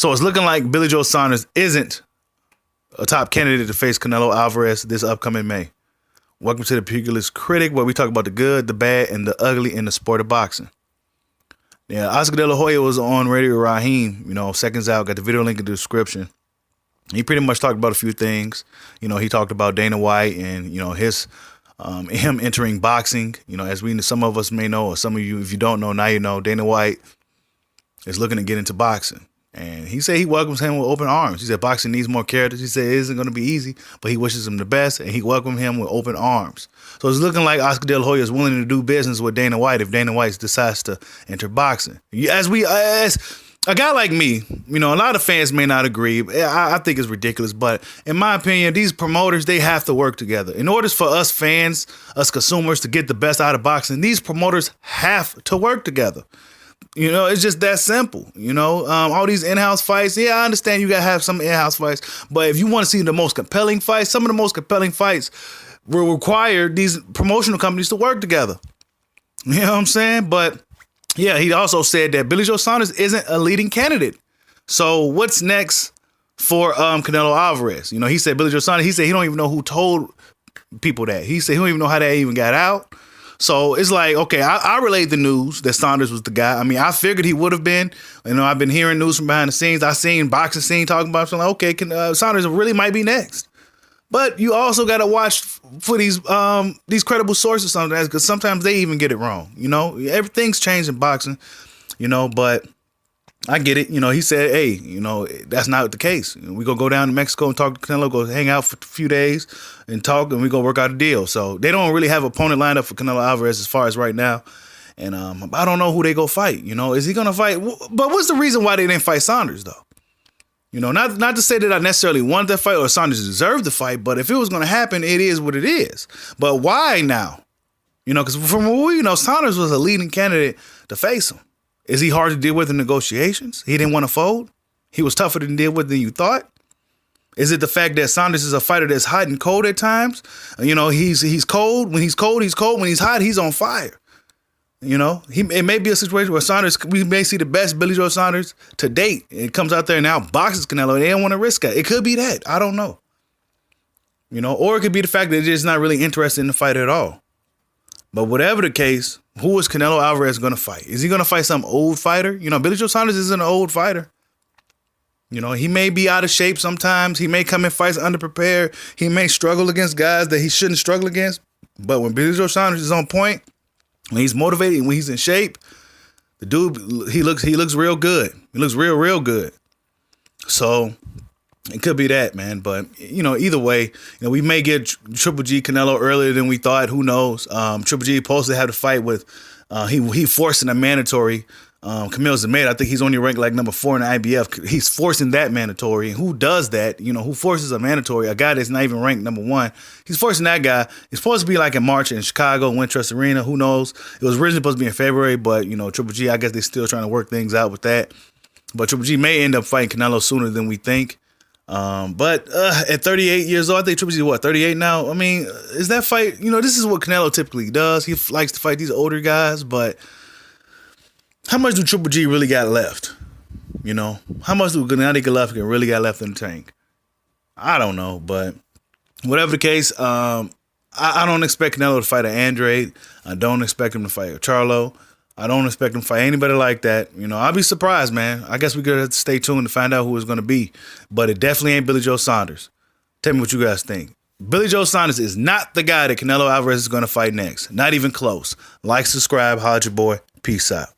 So it's looking like Billy Joe Saunders isn't a top candidate to face Canelo Alvarez this upcoming May. Welcome to the Pugilist Critic, where we talk about the good, the bad, and the ugly in the sport of boxing. Yeah, Oscar Delahoya was on Radio Raheem, seconds out. Got the video link in the description. He pretty much talked about a few things. He talked about Dana White and, his him entering boxing. As some of us may know, or some of you, if you don't know, now you know, Dana White is looking to get into boxing. And he said he welcomes him with open arms. He said boxing needs more characters. He said it isn't going to be easy, but he wishes him the best, and he welcomed him with open ararms. So it's looking like Oscar De La Hoya is willing to do business with Dana White if Dana White decides to enter boxing. As a guy like me, a lot of fans may not agree. I think it's ridiculous, but in my opinion, these promoters, they have to work together. In order for us fans, us consumers, to get the best out of boxing, these promoters have to work together. It's just that simple. All these in-house fights. Yeah, I understand you got to have some in-house fights. But if you want to see the most compelling fights, some of the most compelling fights will require these promotional companies to work together. You know what I'm saying? But, yeah, he also said that Billy Joe Saunders isn't a leading candidate. So what's next for Canelo Alvarez? He said Billy Joe Saunders, he said he don't even know who told people that. He said he don't even know how that even got out. So it's like, okay, I relayed the news that Saunders was the guy. I mean, I figured he would have bbeen. I've been hearing news from behind the scenes. I seen boxing scene talking about something like, okay, Saunders really might be next. But you also got to watch for these credible sources sometimes, because sometimes they even get it wrong. Everything's changed in boxing, but I get it. He said, hey, that's not the case. We gonna go down to Mexico and talk to Canelo, go hang out for a few days and talk, and we gonna work out a deal. So they don't really have an opponent lined up for Canelo Alvarez as far as right now. And I don't know who they go fight. Is he gonna fight? But what's the reason why they didn't fight Saunders though? Not to say that I necessarily wanted that fight or Saunders deserved the fight, but if it was gonna happen, it is what it is. But why now? Because from what we know, Saunders was a leading candidate to face him. Is he hard to deal with in negotiations? He didn't want to fold? He was tougher to deal with than you thought? Is it the fact that Saunders is a fighter that's hot and cold at times? He's cold. When he's cold, he's cold. When he's hot, he's on fire. It may be a situation where Saunders, we may see the best Billy Joe Saunders to date. It comes out there and now boxes Canelo. They don't want to risk it. It could be that. I don't know. Or it could be the fact that they're just not really interested in the fight at all. But whatever the case, who is Canelo Alvarez going to fight? Is he going to fight some old fighter? Billy Joe Saunders isn't an old fighter. He may be out of shape sometimes. He may come in fights underprepared. He may struggle against guys that he shouldn't struggle against. But when Billy Joe Saunders is on point, when he's motivated, when he's in shape, the dude, he looks real good. He looks real good. So it could be that, man. But, either way, we may get Triple G Canelo earlier than we thought. Who knows? Triple G supposed to have the fight with, he forcing a mandatory. Camille Zamed, I think he's only ranked like number 4 in the IBF. He's forcing that mandatory. And who does that? Who forces a mandatory? A guy that's not even ranked number 1. He's forcing that guy. He's supposed to be like in March in Chicago, Wintrust Arena. Who knows? It was originally supposed to be in February, but, Triple G, I guess they're still trying to work things out with that. But Triple G may end up fighting Canelo sooner than we think. But at 38 years old, I think Triple G, 38 now? I mean, is that fight, this is what Canelo typically does. He likes to fight these older guys, but how much do Triple G really got left? How much do Gennady Golovkin really got left in the tank? I don't know, but whatever the case, I don't expect Canelo to fight an Andrade. I don't expect him to fight a Charlo. I don't expect him to fight anybody like that. I'll be surprised, man. I guess we're going to have to stay tuned to find out who it's going to be. But it definitely ain't Billy Joe Saunders. Tell me what you guys think. Billy Joe Saunders is not the guy that Canelo Alvarez is going to fight next. Not even close. Like, subscribe, holla at your boy. Peace out.